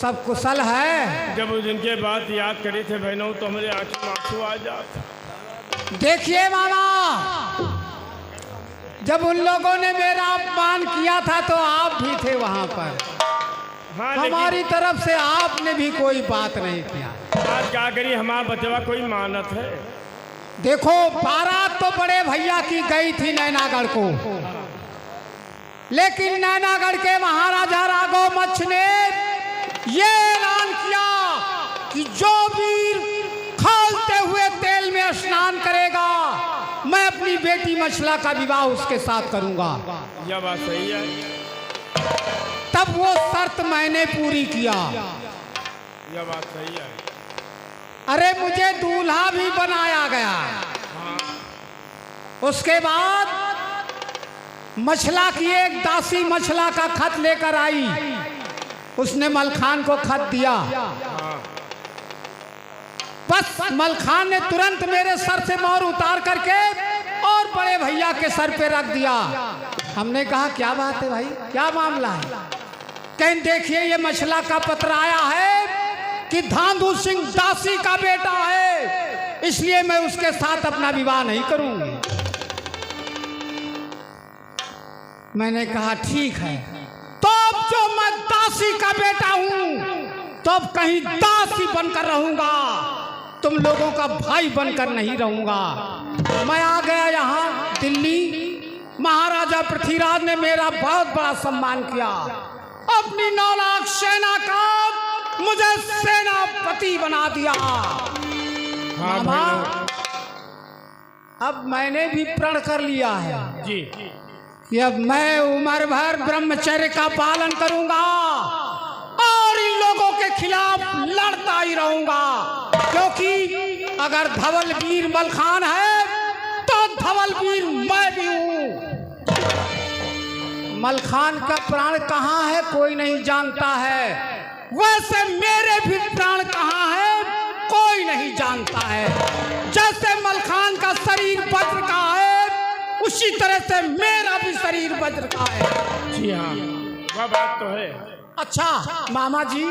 सब कुशल है। जब उस दिन के बात याद करी थे बहनों तो हमारे आंखों में आंसू आ जाते। देखिए मामा, जब उन लोगों ने मेरा अपमान किया था तो आप भी थे वहां पर। हाँ, हमारी तरफ से आपने भी कोई बात नहीं किया। आज क्या करी, हमारा बचवा कोई मानत है। देखो बारात तो बड़े भैया की गई थी नैनागढ़ को, लेकिन नैनागढ़ के महाराजा राघव मच्छ ने ये ऐलान किया कि जो वीर खौलते हुए तेल में स्नान करेगा मैं अपनी बेटी मछला का विवाह उसके साथ करूंगा। यह बात सही है। तब वो शर्त मैंने पूरी किया। यह बात सही है। अरे मुझे दूल्हा भी बनाया गया। उसके बाद मछला की एक दासी मछला का खत लेकर आई। उसने मलखान को खत दिया। बस मलखान ने तुरंत मेरे सर से मोहर उतार करके और बड़े भैया के सर पे रख दिया। हमने कहा क्या बात है भाई, क्या मामला है? कहीं देखिए ये मछला का पत्र आया है कि धांधू सिंह दासी का बेटा है, इसलिए मैं उसके साथ अपना विवाह नहीं करूंगी। मैंने कहा ठीक है, तो अब जो मैं दासी का बेटा हूं तो अब कहीं दासी बनकर रहूंगा, तुम लोगों का भाई बनकर नहीं रहूंगा। मैं आ गया यहाँ दिल्ली। महाराजा पृथ्वीराज ने मेरा बहुत बड़ा सम्मान किया। अपनी 9 लाख सेना का मुझे सेनापति बना दिया। मामा, अब मैंने भी प्रण कर लिया है जी कि अब मैं उम्र भर ब्रह्मचर्य का पालन करूंगा और इन लोगों के खिलाफ लड़ता ही रहूंगा, क्योंकि अगर धवल वीर मलखान है तो धवल वीर मैं भी हूं। मलखान का प्राण कहाँ है कोई नहीं जानता है, वैसे मेरे भी प्राण कहाँ है कोई नहीं जानता है। जैसे मलखान का शरीर वज्र का है, उसी तरह से मेरा भी शरीर वज्र का है। जी हाँ, वह बात तो है। अच्छा मामा जी,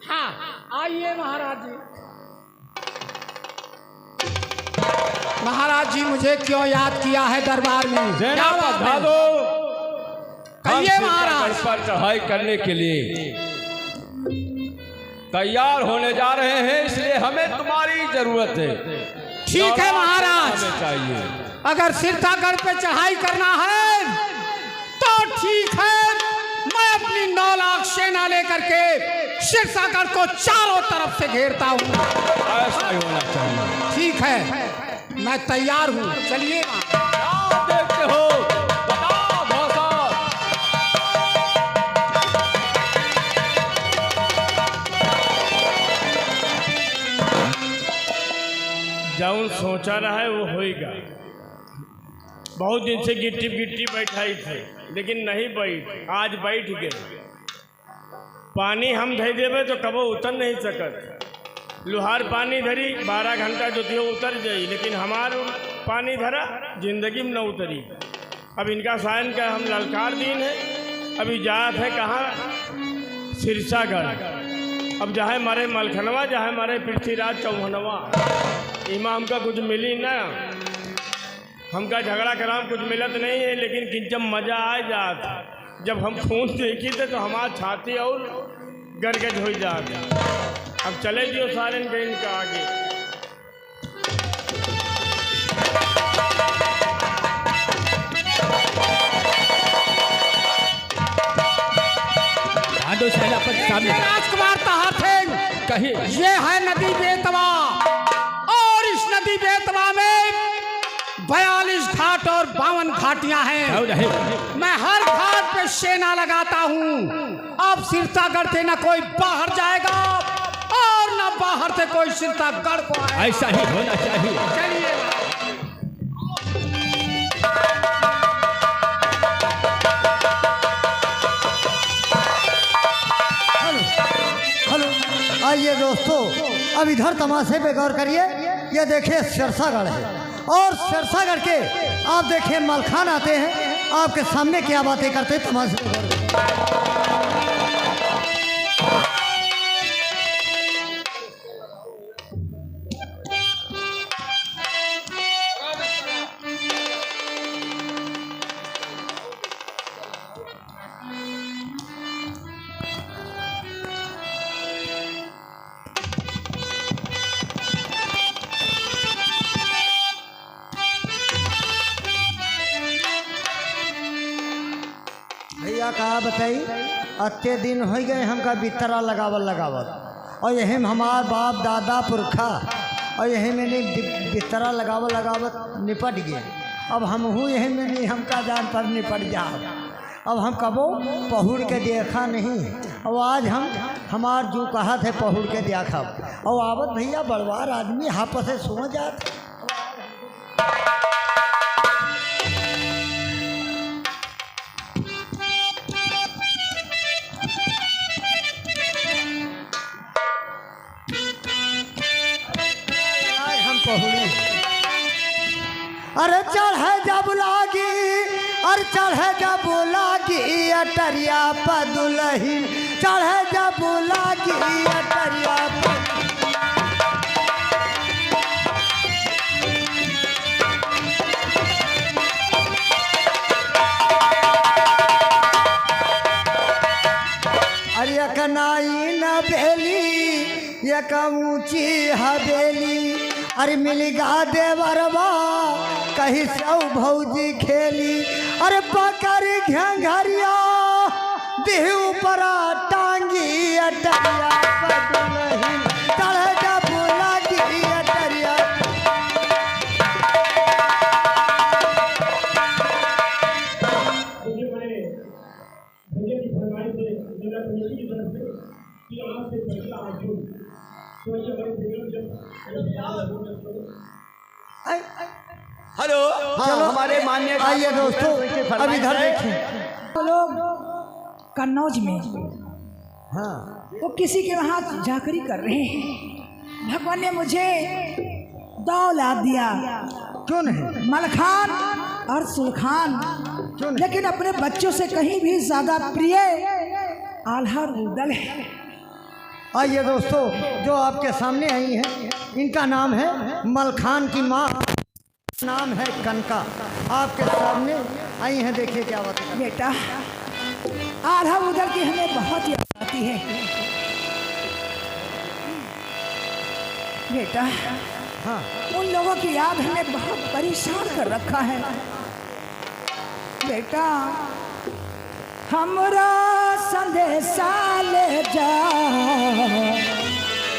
हाँ आइए महाराज जी। महाराज जी मुझे क्यों याद किया है दरबार में? क्या बात है? कहिए महाराज। पर चढ़ाई करने के लिए तैयार होने जा रहे हैं, इसलिए हमें तुम्हारी जरूरत है। ठीक है महाराज, चाहिए अगर सिरसागढ़ पे चढ़ाई करना है तो ठीक है, मैं अपनी 9 लाख सेना लेकर के सिरसागढ़ को चारों तरफ से घेरता हूँ। ऐसा ही होना चाहिए। ठीक है, मैं तैयार हूँ, चलिए। देखते हो बताओ भौसा। जौन सोचा रहा है वो होएगा। बहुत दिन से गिट्टी गिट्टी बैठाई थे लेकिन नहीं बैठ, आज बैठ गए। पानी हम धै देवे तो कबो उतर नहीं सकत। लुहार पानी धरी 12 घंटा जो थी उतर जाई, लेकिन हमार पानी धरा जिंदगी में न उतरी। अब इनका सायन का हम ललकार दीन है। अभी जात है कहाँ? सिरसागढ़। अब जहाँ मारे मलखनवा, जहाँ मारे पृथ्वीराज चौहनवा, इमा हमका कुछ मिली ना। हमका झगड़ा कराम कुछ मिलत नहीं है, लेकिन जब मज़ा आ जात, जब हम खून देखी थे तो हमारा छाती और गरगज हो जात। अब चले दियो सारे इनका आगे। राजकुमार तहार थे कहीं, ये है नदी बेतवा, और इस नदी बेतवा में 42 घाट और 52 घाटियां हैं। मैं हर घाट पे सेना लगाता हूँ। अब सिरसागढ़ से न कोई बाहर जाएगा और न बाहर से कोई सिरसागढ़ को आएगा। ऐसा ही होना चाहिए। चलिए। हेलो, आइए दोस्तों, अब इधर तमाशे पे गौर करिए। ये देखिए सिरसागढ़ है, और सिरसागढ़ के आप देखिए मलखान आते हैं, आपके सामने क्या बातें करते हैं, तमाशे पे गौर करिए। का बताई, अत्ते दिन हो गए हमका बिस्तरा लगावत और यही में हमार बाप दादा पुरखा और यही मैंने बिस्तरा लगावत निपट गए। अब हम हूँ यही में नहीं हमका जान पर निपट जाओ। अब हम कबो पहुड़ के देखा नहीं, और आज हमार जो कहा थे पहुड़ के देखा। और आवत भैया बड़वार आदमी हाथ से सो जात। अरे चढ़े जब लागी, अरे चढ़े जब लागी अटरिया पदुलही, चढ़े जब लागी अटरिया अरे एक नाई न बेली एक ऊंची हवेली, अरे मिली गा देवरवा कहीं सौ भौजी खेली। अरे पकड़ घंघरिया देहू परा टांगी अटरिया पदुलही, चढ़े जब लागी अटरिया। हेलो। हाँ, हमारे मान्य आइए दोस्तों, अब इधर देखिए। लोग कन्नौज में हाँ वो किसी के वहाँ जाकरी कर रहे हैं। भगवान ने मुझे दौलत दिया, क्यों नहीं? मलखान और सुलखान, क्यों नहीं? लेकिन अपने बच्चों से कहीं भी ज्यादा प्रिय आल्हा रुदल है। आइए दोस्तों, जो आपके सामने आई हैं इनका नाम है मलखान की माँ, नाम है कनका। आपके सामने आई हैं, देखिए क्या बात है। बेटा आल्हा रुदल की हमें बहुत याद आती है बेटा। हाँ उन लोगों की याद हमें बहुत परेशान कर रखा है बेटा। हमरा संदेशा ले जा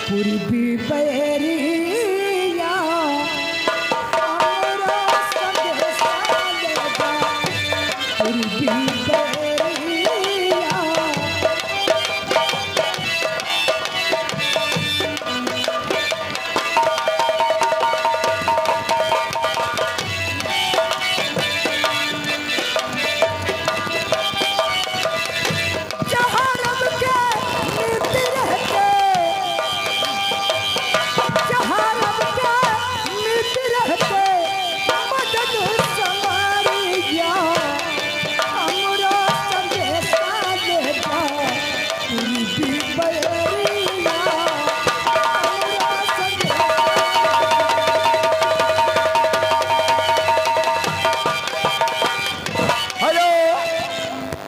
पूर्वी बैरिया, हमरा संदेशा ले जा पूर्वी बैरिया।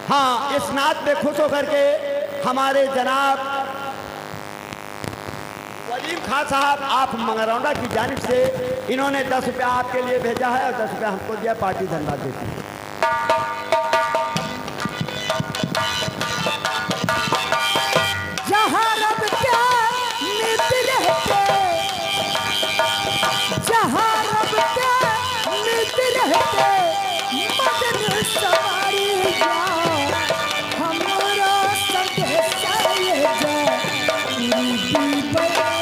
हाँ, इस नात में खुश होकर के हमारे जनाब वलीम खान साहब आप मंगरौंडा की जानिब से इन्होंने 10 रुपया आपके लिए भेजा है और 10 रुपया हमको दिया। पार्टी धन्यवाद देती है। जहाँ रब के मित्र रहते, जहाँ रब के मित्र रहते, मदन सवारी जा हमरा संदेशा ले जा पूर्वी बैरिया।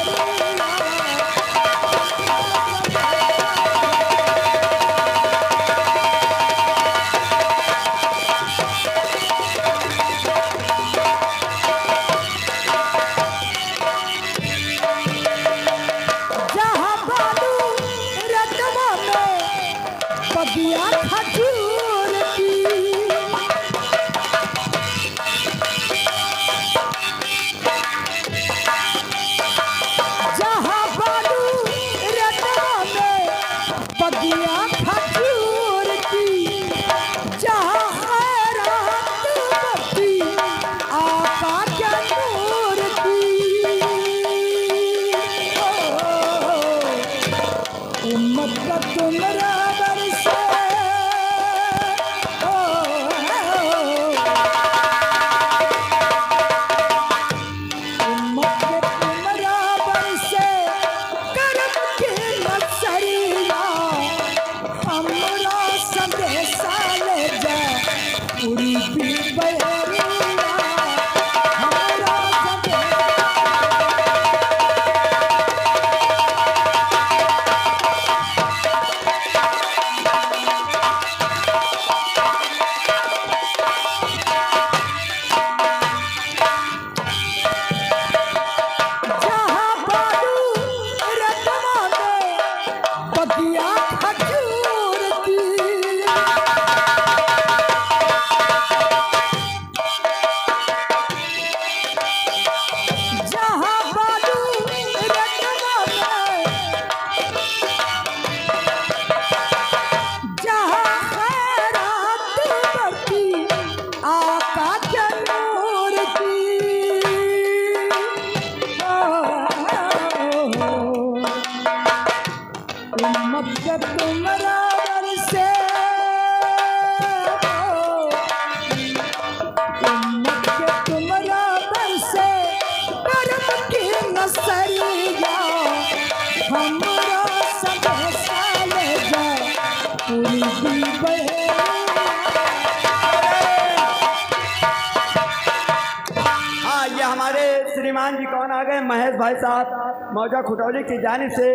हमारे श्रीमान जी कौन आ गए, महेश भाई साहब मौजा खुटौली की जानिब से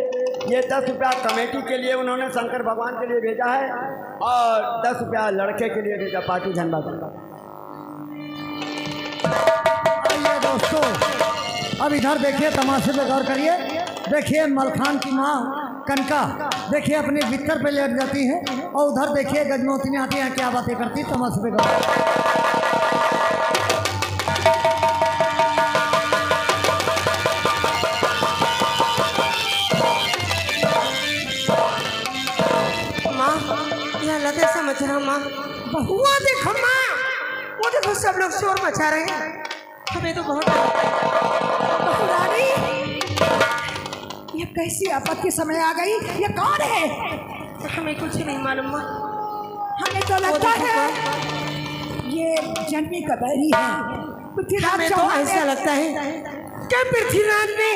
ये 10 रुपया कमेटी के लिए उन्होंने शंकर भगवान के लिए भेजा है और 10 रुपया लड़के के लिए भेजा पार्टी झंडा। आइए दोस्तों, अब इधर देखिए, तमाशे पे गौर करिए। देखिए मलखान की माँ कनका देखिए अपने बिस्तर पे लेट जाती है और उधर देखिए गजमोती में आती है, क्या बातें करती, तमाशे पे गौर। माँ यहाँ लगे समझ रहा माँ, बहुआ देखो माँ, वो देखो सब लोग शोर मचा रहे हैं, हमें तो बहुत रानी, ये कैसी आफत के समय आ गई, ये कौन है? हमें कुछ नहीं मालूम माँ। हमें तो लगता है ये जन्मी का बैरी है। हमें तो ऐसा लगता है कि पृथ्वीराज ने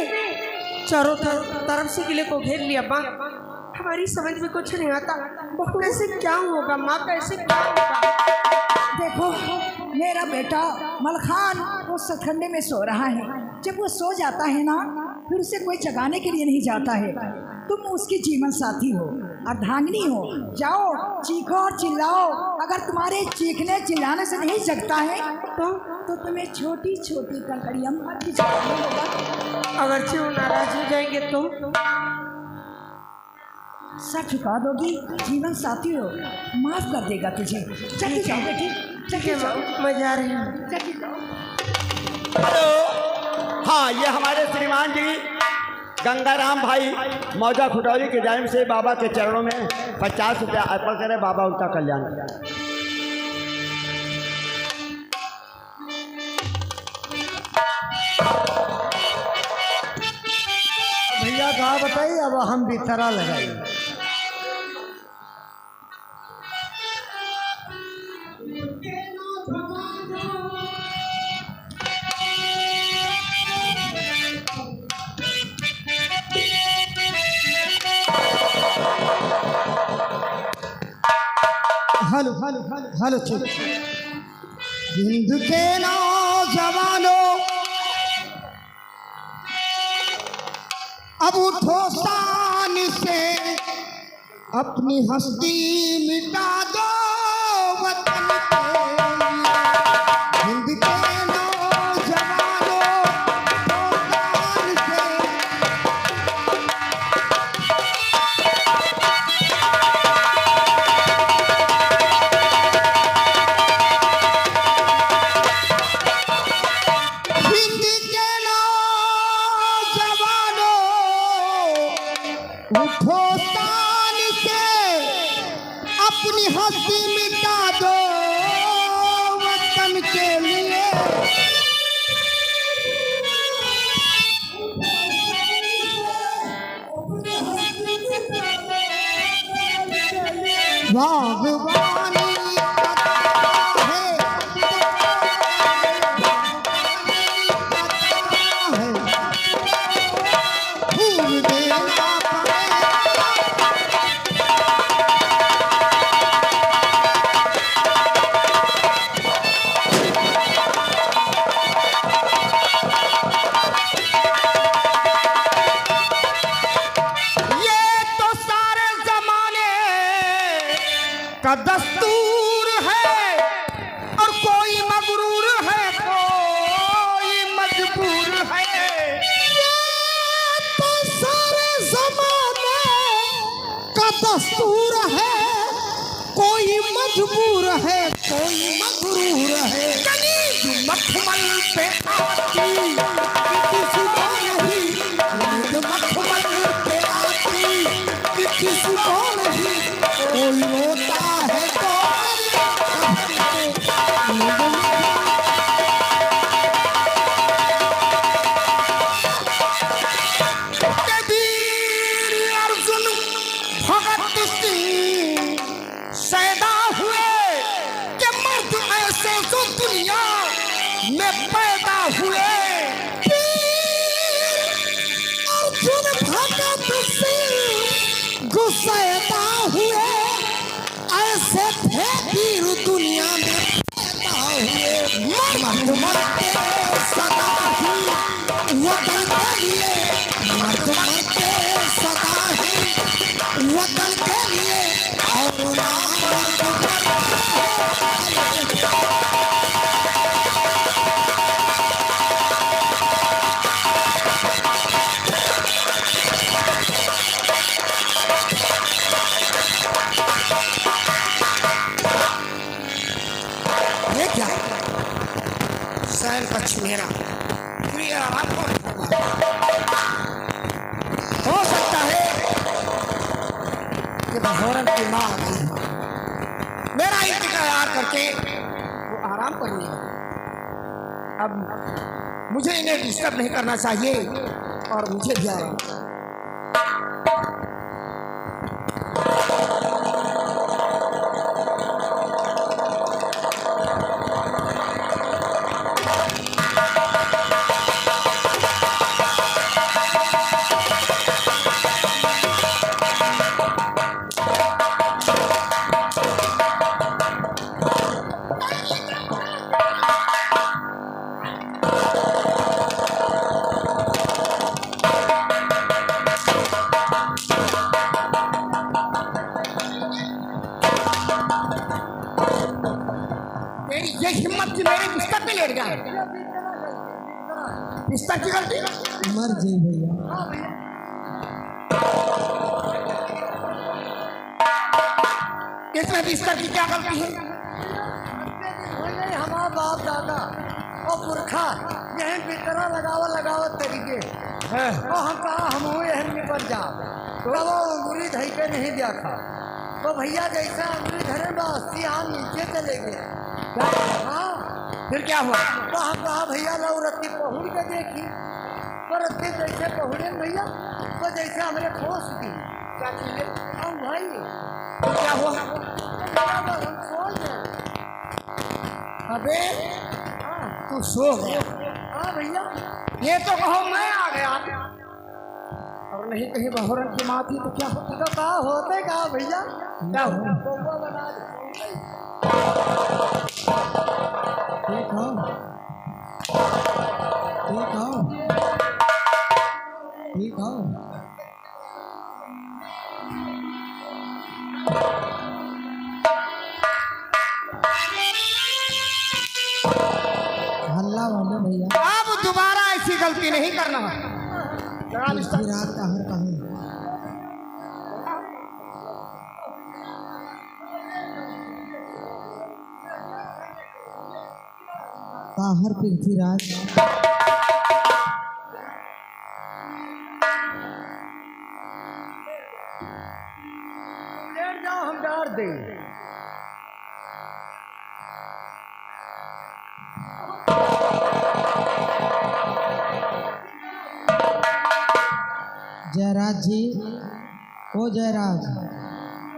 चारों तरफ से किले को घेर लिया माँ, हमारी समझ में कुछ नहीं आता, कैसे क्या होगा माँ, कैसे क्या होगा। देखो मेरा बेटा मलखान वो सखंडे में सो रहा है, जब वो सो जाता है ना फिर उसे कोई जगाने के लिए नहीं जाता है। तुम उसकी जीवन साथी हो, अर्धांगिनी हो, जाओ चीखो और चिल्लाओ। अगर तुम्हारे चीखने चिल्लाने से नहीं जगता है तो तुम्हें छोटी छोटी कंकड़ियां मार के जगाना होगा। अगर वो नाराज हो जाएंगे तो सर झुका दोगी, जीवन साथी हो, माफ कर देगा तुझे। चली जाओ बेटी, चली जाओ, मजा आ रही है। चली जाओ। हेलो, हाँ ये हमारे श्रीमान जी गंगाराम भाई मौजा खुटौली की जानिब से बाबा के चरणों में 50 रुपया अर्पण करें, बाबा उनका कल्याण करें। भैया कहा बताइए, अब हम बिस्तरा लगाइए। हेलो हेलो हेलो हेलो, ठीक। हिंद के नौजवानों अब उठो शान से, अपनी हस्ती मिटा दो वतन के लिए। हिंद के नौजवानों उठो शान से, हिंद के नौजवानों उठो शान से, अपनी हस्ती मिटा दो वतन के लिए। बागवानी करता है, फूल देना ये तो सारे जमाने का दस्तूर है, और कोई मगरूर है कोई मजबूर है। ये तो सारे जमाने का दस्तूर है, कोई मजबूर है कोई मगरूर है। कनीज मखमल पे आती किसी को नहीं, कनीज मखमल पे आती किसी को नहीं, कोई रोता है तो कबीर अर्जुन भगत सिंह सैदा हुए कि मर्द ऐसे जो दुनिया में पैदा वतन के लिए मर्द मरते सदा है, वतन के लिए और ये क्या सैन पक्ष मेरा प्रिय आपको हो सकता है कि बहोरन की माँ मेरा इंतजार करके वो आराम करने लगे। अब मुझे इन्हें डिस्टर्ब नहीं करना चाहिए और मुझे भी आराम। ये हिम्मत की मेरे बिस्तर पे लेट जाए, बिस्तर की गलती मर जी भैया। इसमें बिस्तर की क्या गलती है? हमारा बाप दादा और पुरखा यही बिस्तरा लगावत तरीके और हम कहा हम यही निपट जा तो वो अंगूरी धई पे नहीं देखा तो भैया जैसा अंगूरी धरे बस यहाँ नीचे चले गए। हाँ फिर क्या हुआ? तो हम कहा भैया लो रत्ती पहुड़ के देखी तो रत्ती जैसे पहुड़े भैया तो जैसे हमने ठोस दी क्या चीजें हम भाई तो क्या हुआ? हम सो गए। अबे तू सो गया? हाँ भैया ये तो कहो मैं आ गया और नहीं कहीं बहोरन की माँ थी तो क्या होता? तो कहा होते कहा भैया क्या हुआ? बउआ बना दे। ठीक हो, ठीक हो, ठीक हो। हल्ला वाले भैया अब दोबारा ऐसी गलती नहीं करना। रात का हर कहा ताहर पृथ्वीराज लेट जाओ हम डार दे। जयराज जी ओ जयराज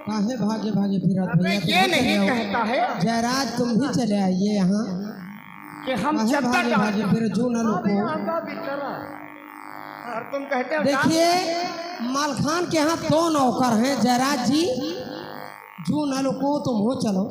काहे भागे भागे फिरत भैया तुम ये भी नहीं चले आओ। कहता है जयराज तुम भी चले आइए यहाँ कि हम काहे चद्दर भागे भागे डालते फिर जो न को और तुम कहते हो देखिए मालखान के यहाँ 2 नौकर हैं जयराज जी जू न को तुम हो चलो